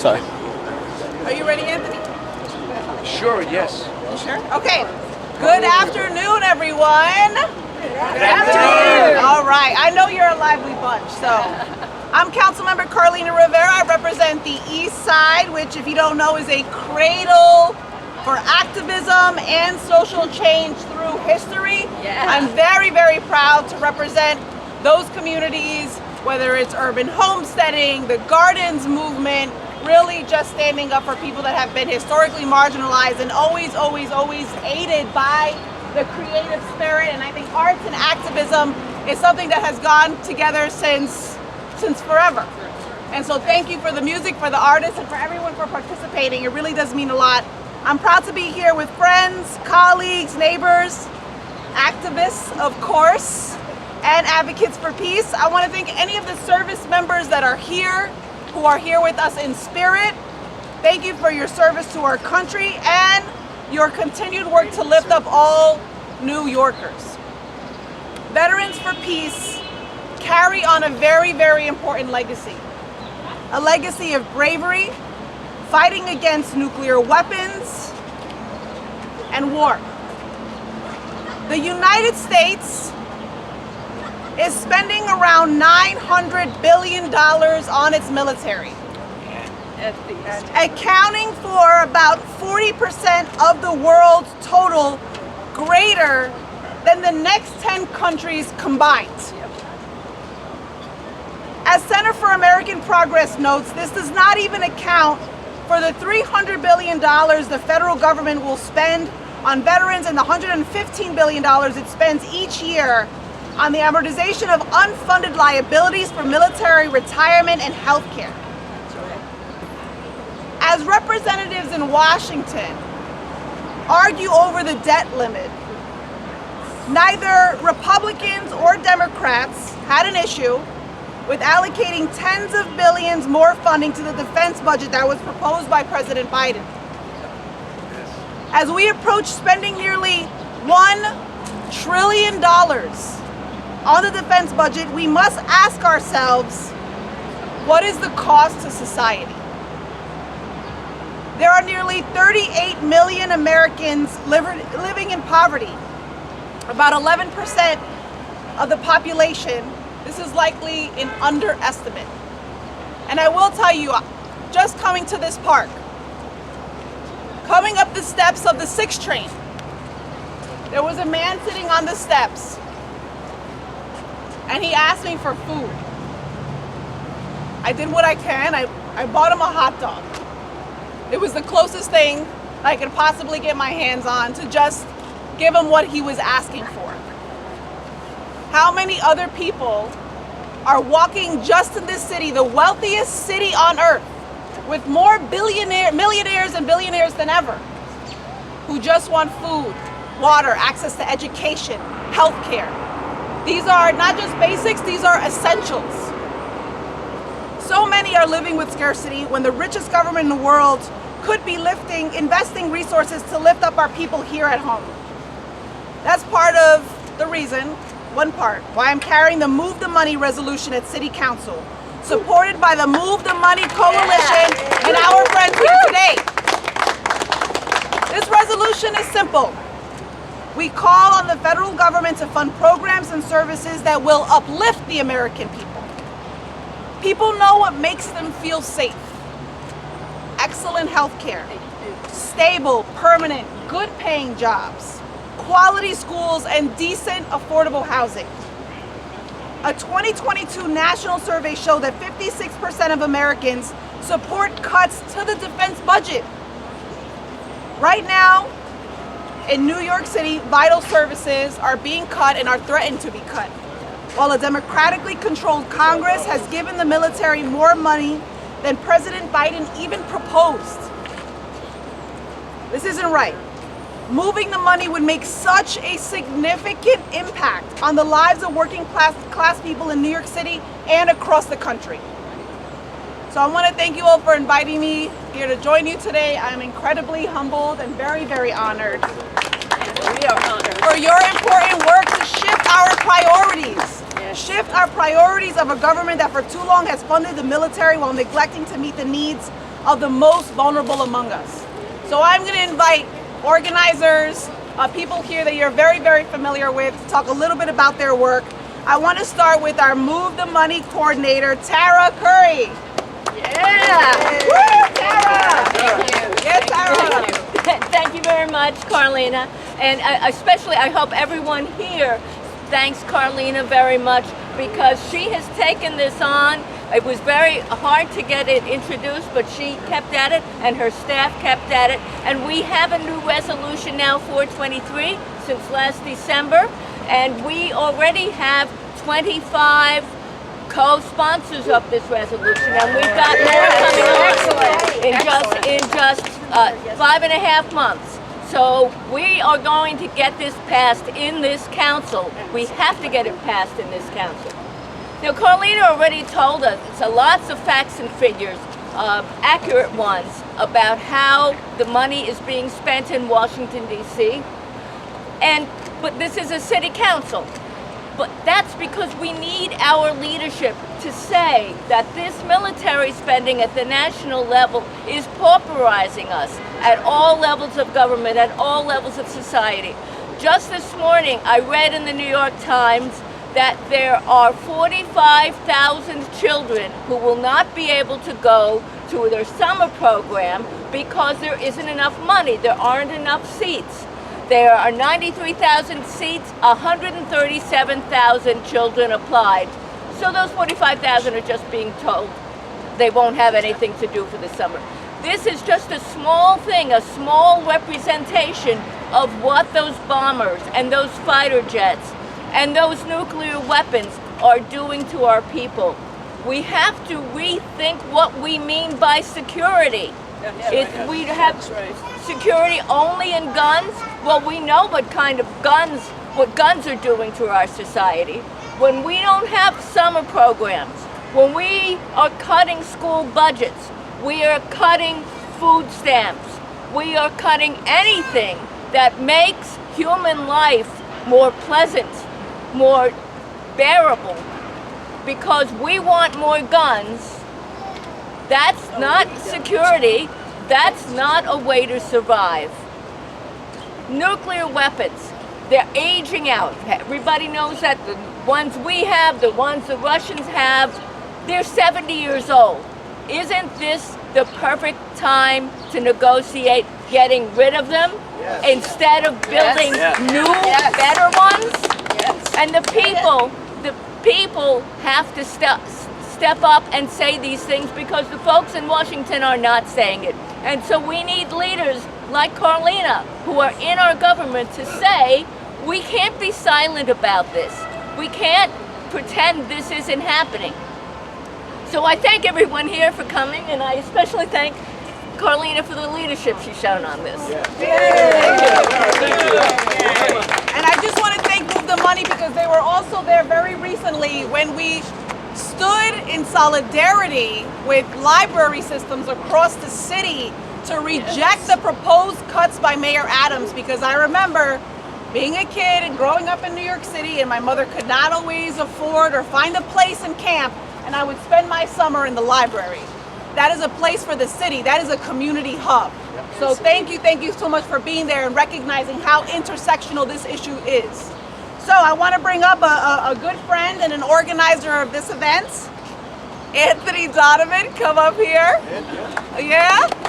Sorry. Are you ready, Anthony? Sure, yes. You sure? Okay. Good afternoon, everyone. Good afternoon. All right. I know you're a lively bunch, so I'm Councilmember Carlina Rivera. I represent the East Side, which, if you don't know, is a cradle for activism and social change through history. Yeah. I'm very, very proud to represent those communities, whether it's urban homesteading, the gardens movement, really just standing up for people that have been historically marginalized and always, always, always aided by the creative spirit. And I think arts and activism is something that has gone together since forever. And so thank you for the music, for the artists, and for everyone for participating. It really does mean a lot. I'm proud to be here with friends, colleagues, neighbors, activists, of course, and advocates for peace. I want to thank any of the service members that are here, who are here with us in spirit. Thank you for your service to our country and your continued work to lift up all New Yorkers. Veterans for Peace carry on a very, very important legacy. A legacy of bravery, fighting against nuclear weapons, and war. The United States is spending around $900 billion on its military, accounting for about 40% of the world's total, greater than the next 10 countries combined. As Center for American Progress notes, this does not even account for the $300 billion the federal government will spend on veterans and the $115 billion it spends each year on the amortization of unfunded liabilities for military retirement and health care. As representatives in Washington argue over the debt limit, neither Republicans or Democrats had an issue with allocating tens of billions more funding to the defense budget that was proposed by President Biden. As we approach spending nearly $1 trillion on the defense budget, we must ask ourselves, what is the cost to society? There are nearly 38 million Americans living in poverty, about 11% of the population. This is likely an underestimate. And I will tell you, just coming to this park, coming up the steps of the 6 train, there was a man sitting on the steps, and he asked me for food. I did what I can. I bought him a hot dog. It was the closest thing I could possibly get my hands on to just give him what he was asking for. How many other people are walking just in this city, the wealthiest city on earth, with more millionaires and billionaires than ever, who just want food, water, access to education, healthcare? These are not just basics, these are essentials. So many are living with scarcity when the richest government in the world could be investing resources to lift up our people here at home. That's part of the reason, one part, why I'm carrying the Move the Money resolution at City Council, supported by the Move the Money Coalition and our friends here today. This resolution is simple. We call on the federal government to fund programs and services that will uplift the American people. People know what makes them feel safe. Excellent health care, stable, permanent, good-paying jobs, quality schools, and decent, affordable housing. A 2022 national survey showed that 56% of Americans support cuts to the defense budget. Right now, in New York City, vital services are being cut and are threatened to be cut, while a democratically controlled Congress has given the military more money than President Biden even proposed. This isn't right. Moving the money would make such a significant impact on the lives of working class people in New York City and across the country. So I want to thank you all for inviting me here to join you today. I'm incredibly humbled and very, very honored. We are honored for your important work to shift our priorities. Shift our priorities of a government that for too long has funded the military while neglecting to meet the needs of the most vulnerable among us. So I'm going to invite organizers, people here that you're very, very familiar with, to talk a little bit about their work. I want to start with our Move the Money coordinator, Tara Curry. Yeah. Woo, Tara! Thank you. Yeah, Tara. Thank you very much, Carlina. And especially, I hope everyone here thanks Carlina very much, because she has taken this on. It was very hard to get it introduced, but she kept at it and her staff kept at it. And we have a new resolution now, 423, since last December. And we already have 25 co-sponsors of this resolution, and we've got more coming on in just 5.5 months. So we are going to get this passed in this council. We have to get it passed in this council. Now, Carlina already told us lots of facts and figures, accurate ones, about how the money is being spent in Washington, D.C. But this is a city council. But that's because we need our leadership to say that this military spending at the national level is pauperizing us at all levels of government, at all levels of society. Just this morning, I read in the New York Times that there are 45,000 children who will not be able to go to their summer program because there isn't enough money, there aren't enough seats. There are 93,000 seats, 137,000 children applied. So those 45,000 are just being told they won't have anything to do for the summer. This is just a small thing, a small representation of what those bombers and those fighter jets and those nuclear weapons are doing to our people. We have to rethink what we mean by security. If we have security only in guns, well, we know what kind of guns, what guns are doing to our society. When we don't have summer programs, when we are cutting school budgets, we are cutting food stamps, we are cutting anything that makes human life more pleasant, more bearable, because we want more guns. That's not security. That's not a way to survive. Nuclear weapons, they're aging out. Everybody knows that the ones we have, the ones the Russians have, they're 70 years old. Isn't this the perfect time to negotiate getting rid of them instead of building new, better ones? And the people have to step up and say these things, because the folks in Washington are not saying it. And so we need leaders like Carlina, who are in our government, to say, we can't be silent about this. We can't pretend this isn't happening. So I thank everyone here for coming, and I especially thank Carlina for the leadership she's shown on this. And I just want to thank Move the Money, because they were also there very recently when we stood in solidarity with library systems across the city to reject the proposed cuts by Mayor Adams, because I remember being a kid and growing up in New York City, and my mother could not always afford or find a place in camp, and I would spend my summer in the library. That is a place for the city. That is a community hub. So thank you so much for being there and recognizing how intersectional this issue is. So I want to bring up a good friend and an organizer of this event, Anthony Donovan. Come up here. Yeah,